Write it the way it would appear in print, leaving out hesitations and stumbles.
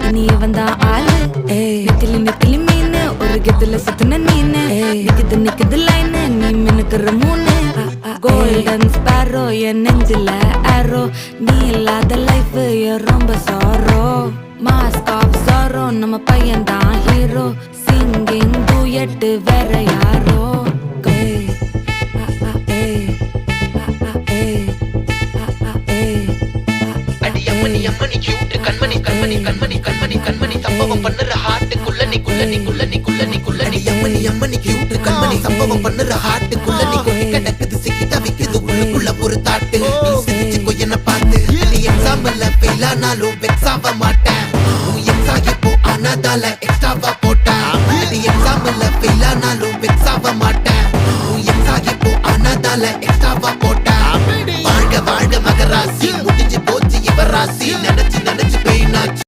இனி வந்தா ஆளு நெத்திலி நெத்திலி மீன் ஒரு கெத்துல சுத்தின நீனு நிக்குது நிக்குது லைனு நீ மினுக்குற மூணு கோல்டன் ஸ்பாரோ என் நெஞ்சில ஆரோ நீ இல்லாத லைஃப் ரொம்ப சாரோ மாஸ்க் ஆஃப் சாரோ நம்ம பையன் தான் ஹீரோ சிங்கிங் டூயட் வேற யாரோ கண்மணி கண்மணி கண்மணி கண்மணி கண்மணி சம்பவம் பண்ணுற ஹார்ட்டுக்குள்ள நீ குள்ள நீ குள்ள நீ குள்ள நீ குள்ள நீ அம்மனி அம்மனி கியூட் கண்மணி சம்பவம் பண்ணுற ஹார்ட்டுக்குள்ள நீ கொட்டி கிடக்குது சிக்கி தவிக்குது உள்ளுக்குள்ள ஒரு தாட்டு நீ சிரிச்சுக்கோ என்ன பார்த்து நீ எக்ஸாம்ல ஃபெயில் ஆனாலும் வெக்ஸ் ஆக மாட்டேன் உன் எக்ஸ் ஆகி போ ஆனாதால எக்ஸ்ட்ராவா போட்டேன் நீ எக்ஸாம்ல ஃபெயில் ஆனாலும் வெக்ஸ் ஆக மாட்டேன் உன் எக்ஸ் ஆகி போ ஆனாதால எக்ஸ்ட்ராவா போட்டேன் வாழ்க வாழ்க மகராசி